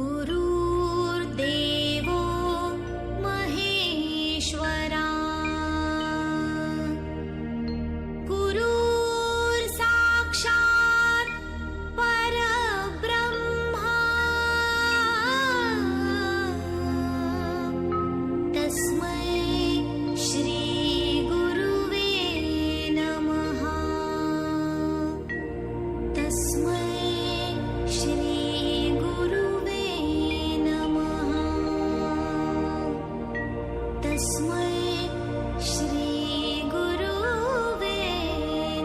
गुरुर्देवो महेश्वरा गुरुर्साक्षात् परब्रह्मा तस्मै श्री गुरुवे नमः। तस्मै श्री गुरुवे नमः। तस्मै श्री गुरुवे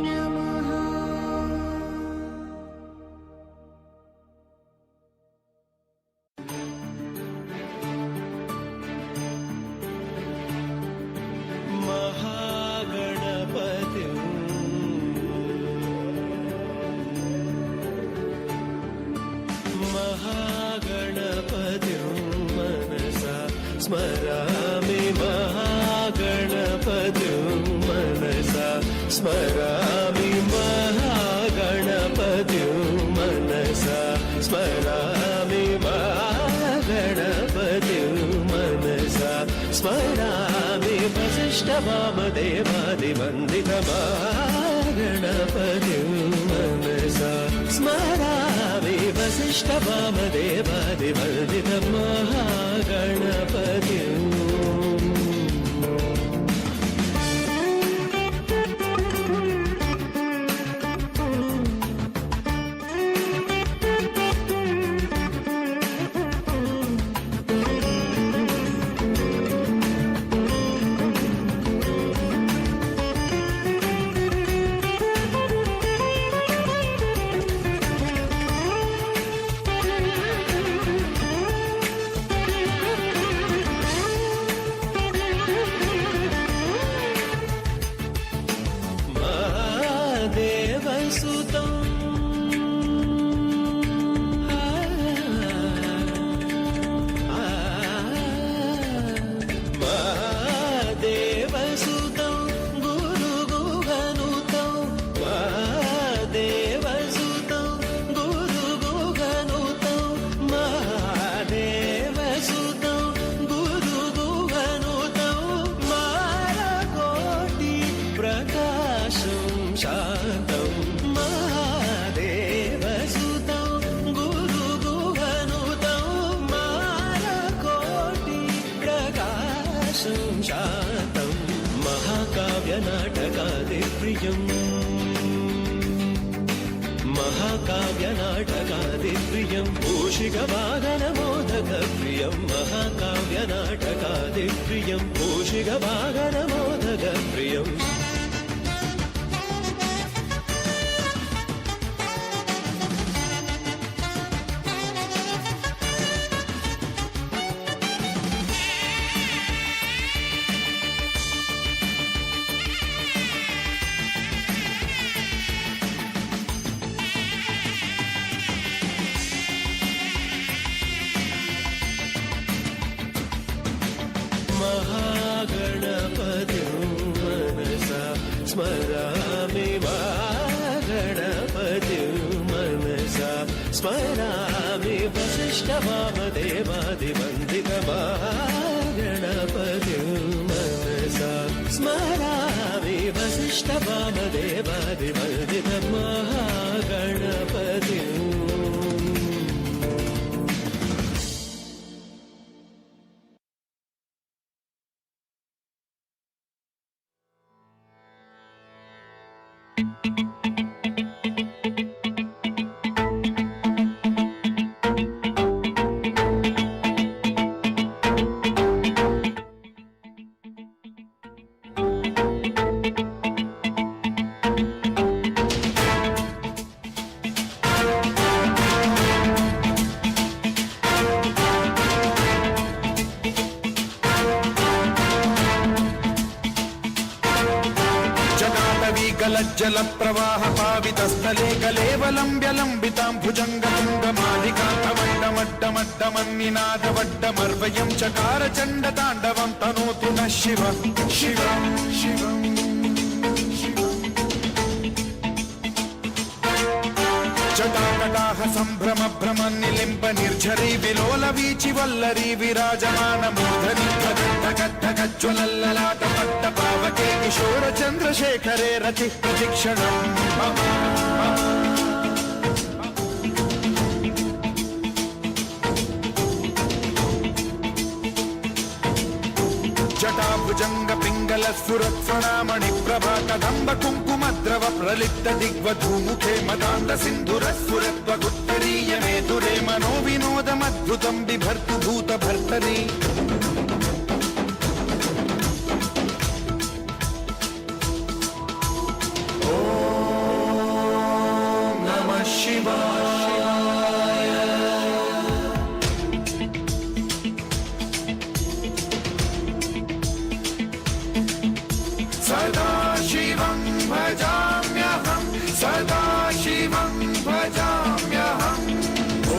नमः। महागणपति मनसा स्मरामि महागणपतिं मनसा स्मरामि महागणपतिं मनसा स्मरामि महागणपतिं मनसा स्मरामि वसिष्ठवामदेवादिवन्दितमहागणपतिं मनसा स्मरामि वसिष्ठवामदेवादिवन्दितमहागणपतिम्। महाकाव्यनाटकादिप्रियं पूषिकवाहनमोदकप्रियं महाकाव्यनाटकादिप्रियं पूषिकवाहनमोदकप्रियम्। महागणपतिं मनसा स्मरामि महागणपतिं मनसा स्मरामि वसिष्ठवामदेवादिवन्दितमहागणपतिं मनसा स्मरामि वसिष्ठवामदेवादिवन्दितमहागणपतिम्। जल प्रवाह पावितस्थले कलेवलम्ब्य लम्बितां भुजङ्गतुङ्गमालिकान्तवड्डमड्डमड्डमन्निनादवड्डमर्वयं चकार चण्डताण्डवं तनोतु नः शिवः शिवं शिवम् जटाकटाह सम्भ्रम भ्रम निलिम्ब निर्झरी विलोल వీచి వల్లరి విరాజమాన మూర్ధని జ్వలల్లలాట పట్ట పావకే కిశోర చంద్రశేఖరే రతి ప్రతిక్షణం మమ జటాభుజంగ పింగళ స్ఫురత్స్వనామణి ప్రభా కదంబ కుంకుమద్రవ ప్రలిప్త దిగ్వధూముఖే మదాంత సింధుర స్ఫురత్వగుత్తరీయ మేధురే మనో వినోదమద్భుతం బిభర్తు భూత భర్తరి ఓం నమః శివాయ सदा शिवं भजाम्यहं सदा शिवं भजाम्यहम् ॐ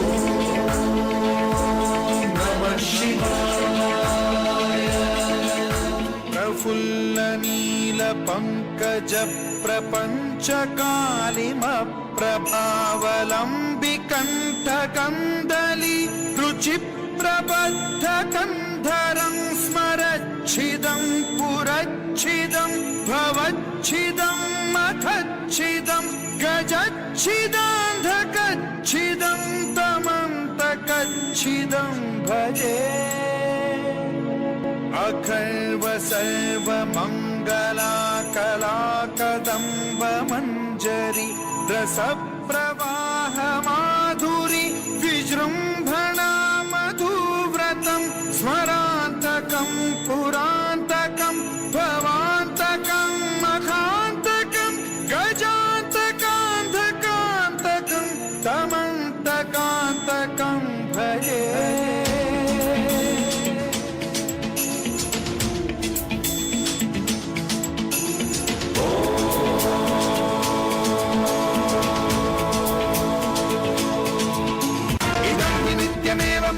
नमः शिवाय प्रफुल्लनीलपङ्कजप्रपञ्चकालिमप्रभावलम्बिकण्ठकन्दली रुचिप्रबद्धकन्धरं स्मरच्छिदं पुरच्छिदं भवच्छिदं मखच्छिदं गजच्छिदान्धकच्छिदं तमन्तकच्छिदं भजे अखर्व सर्वमङ्गलाकलाकदम्ब मञ्जरी रसप्रवाह माधुरी विजृम्भणा मधुव्रतं स्मरान्तकं पुरान्तकं भवान्तकं मखान्तकं गजान्तकान्धकान्तकं तमन्तकान्तकं भजे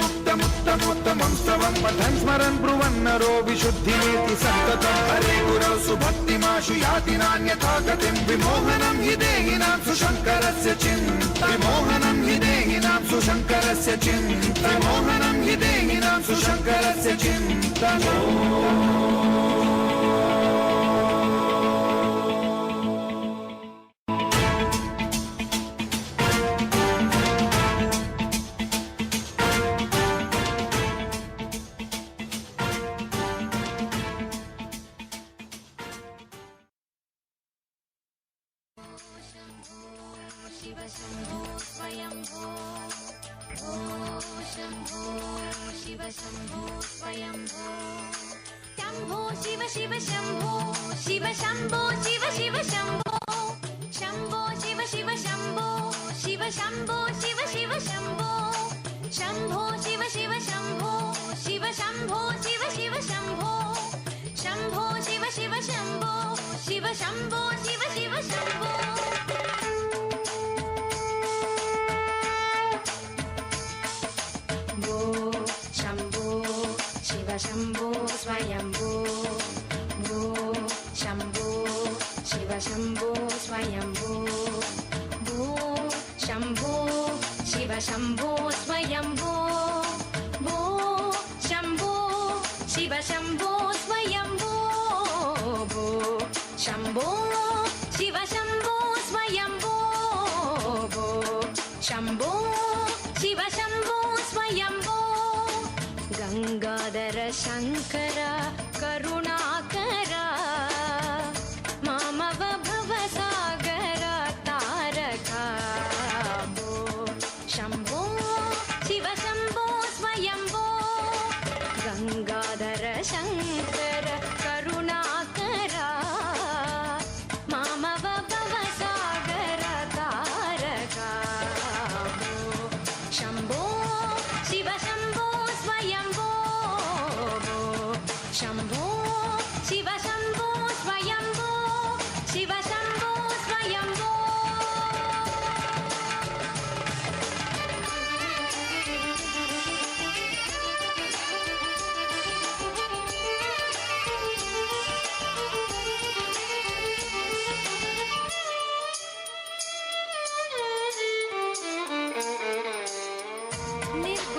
मुक्तमुत्तमोत्तमं स्तवं पठन् स्मरन् ब्रुवन्नरो विशुद्धिमेति सन्ततं हरे गुरौ सुभक्तिमाशु याति नान्यथा गतिं विमोहनं हि देहिनां सुशङ्करस्य चिन्ता विमोहनं हि देहिनां सुशङ्करस्य चिन्ता विमोहनं हि देहिनां सुशङ्करस्य चिन्ता शिव शम्भो स्वयंभो ॐ शम्भो शिव शम्भो स्वयंभो शम्भो शिव शिव शम्भो शिव शम्भो शिव शिव शम्भो शम्भो शिव शिव शम्भो शिव शम्भो शिव शिव शम्भो शम्भो शिव शिव शम्भो शिव शम्भो शिव शिव शम्भो शम्भो शिव शिव शम्भो शिव शम्भो शिव शिव शम्भो शम्भो स्वयंभो भो शम्भो शिव शम्भो स्वयंभो भो शम्भो शिव शम्भो स्वयंभो भो शम्भो शिव शम्भो स्वयंभो भो शम्भो शिव शम्भो स्वयंभो भो शम्भो शिव शम्भो स्वयंभो गंगाधर शंकर करुणाकर मामव भवसागर तारका भो शम्भो शिव शम्भो स्वयंभो गंगाधर शंकर करुणाकर मामव भवसागर तारका भो शम्भो शिव शम्भो स्वयंभो शम्भो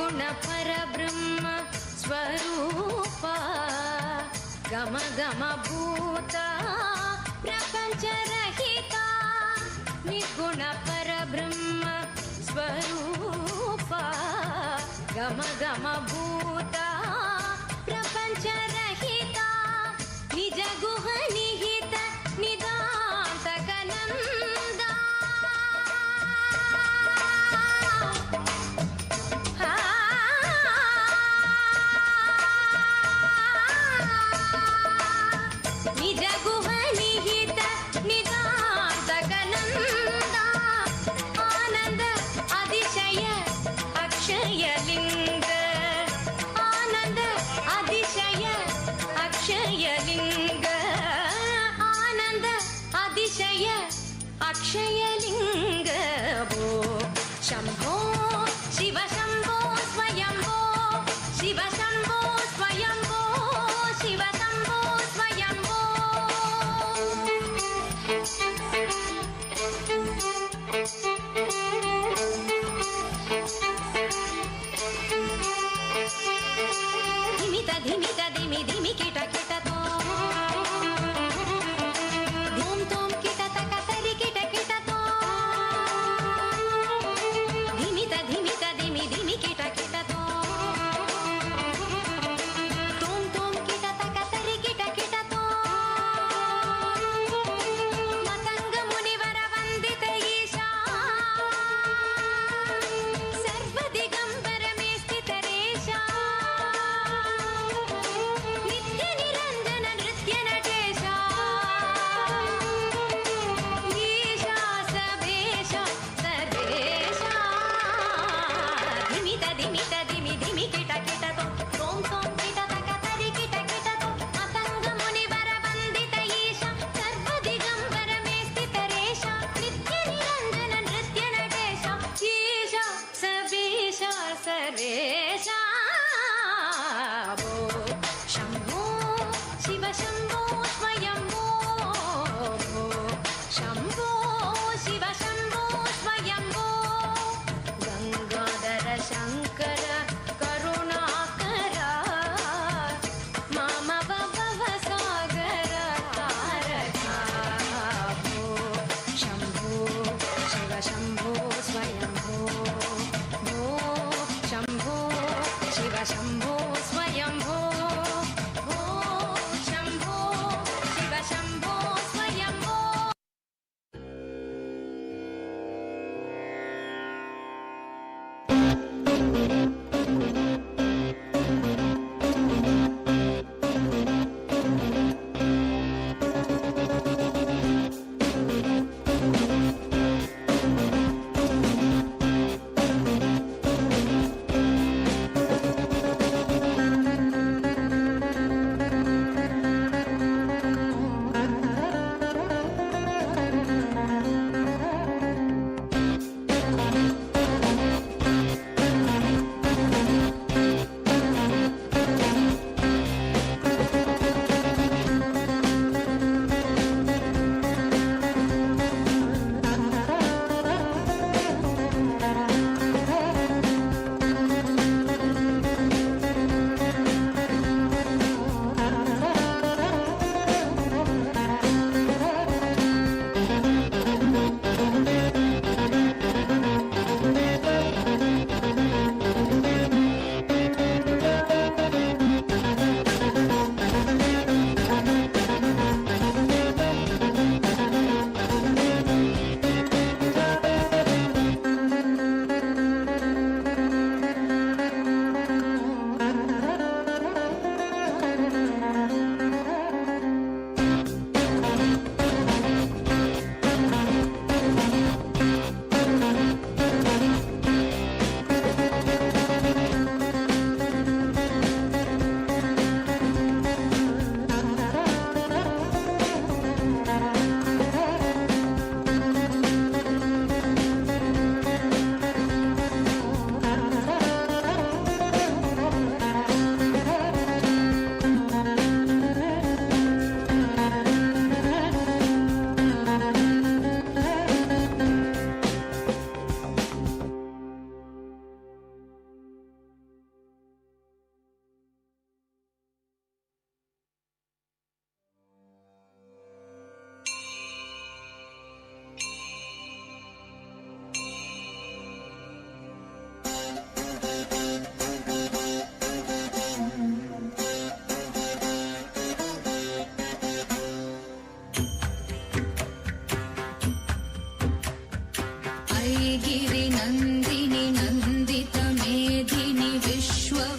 निर्गुण परब्रह्म स्वरूपा गम गम भूता प्रपञ्चरहिता निर्गुण परब्रह्म स्वरूपा गम गम भूता प्रपञ्चरहिता निज गुह निहित निदान्तकनन्दा निज गुह निहित निदान्तकनन्दा आनन्द अतिशय अक्षयलिङ्ग आनन्द अतिशय अक्षयलिङ्ग आनन्द अतिशय अक्षयलिङ्ग भो शम्भो शिव शम्भो स्वयम्भो शिव शम्भो स्वयम्भो शिव शम्भो स्वयम्भो धिमित धिमित धिमि धिमि किट किट तो धूम धूम किट तक तरि किट किट तो धिमित धिमित धिमि धिमि किट किट तो धूम धूम किट तक तरि किट किट तो मतंग मुनिवर वंदित ईशा सर्व दिगंबर में स्थित रेशा नित्य निरंजन नृत्य नटेशा ईशा सबेशा सर्वेशा धिमित धिमित धिमि धिमि किट किट तो तोम तोम किट तक तरि किट किट तो मतंग मुनिवर वंदित ईशा सर्व दिगंबर में स्थित रेशा नित्य निरंजन नृत्य नटेशा ईशा सबेशा सर्वेशा भो शम्भो शिव शम्भो स्वयम्भो भो शम्भो शिव शम्भो स्वयम्भो गंगाधर शंकर करुणाकर मम भव सागर तारका भो शम्भो शिव शम्भो स्वयम्भो भो शम्भो शिव शम्भो स्वयम्भो भो शम्भो शिव शम्भो स्वयम्भो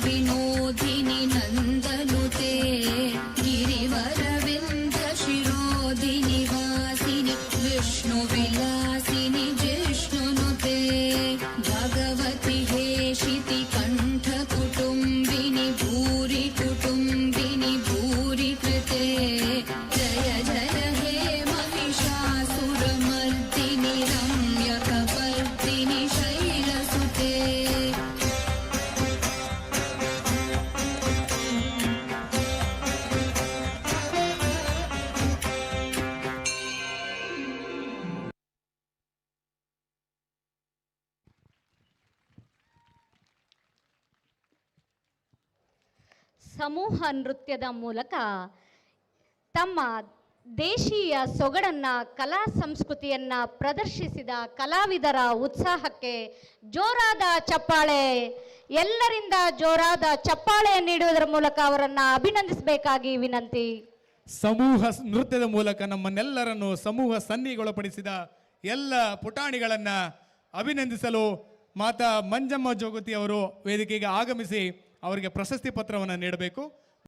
विनोदिनि नन्दनुते गिरिवरविन्द शिरोदिनि वासिनि विष्णुविलासिनि जिष्णुनुते भगवति हेशिति कण्ठ कुटुम्बिनि भूरि कुटुम्बिनि भूरि कृते जय जय हे महिषासुरमर्दिनि रम्यकपर्दिनि शैलसुते ಸಮೂಹ ನೃತ್ಯದ ಮೂಲಕ ತಮ್ಮ ದೇಶೀಯ ಸೊಗಡನ್ನ ಕಲಾ ಸಂಸ್ಕೃತಿಯನ್ನ ಪ್ರದರ್ಶಿಸಿದ ಕಲಾವಿದರ ಉತ್ಸಾಹಕ್ಕೆ ಜೋರಾದ ಚಪ್ಪಾಳೆ, ಎಲ್ಲರಿಂದ ಜೋರಾದ ಚಪ್ಪಾಳೆ ನೀಡುವುದರ ಮೂಲಕ ಅವರನ್ನು ಅಭಿನಂದಿಸಬೇಕಾಗಿ ವಿನಂತಿ. ಸಮೂಹ ನೃತ್ಯದ ಮೂಲಕ ನಮ್ಮನ್ನೆಲ್ಲರನ್ನು ಸಮೂಹ ಸನ್ನಿಗೊಳಪಡಿಸಿದ ಎಲ್ಲ ಪುಟಾಣಿಗಳನ್ನು ಅಭಿನಂದಿಸಲು ಮಾತಾ ಮಂಜಮ್ಮ ಜೋಗತಿ ಅವರು ವೇದಿಕೆಗೆ ಆಗಮಿಸಿ ಅವರಿಗೆ ಪ್ರಶಸ್ತಿ ಪತ್ರವನ್ನು ನೀಡಬೇಕು.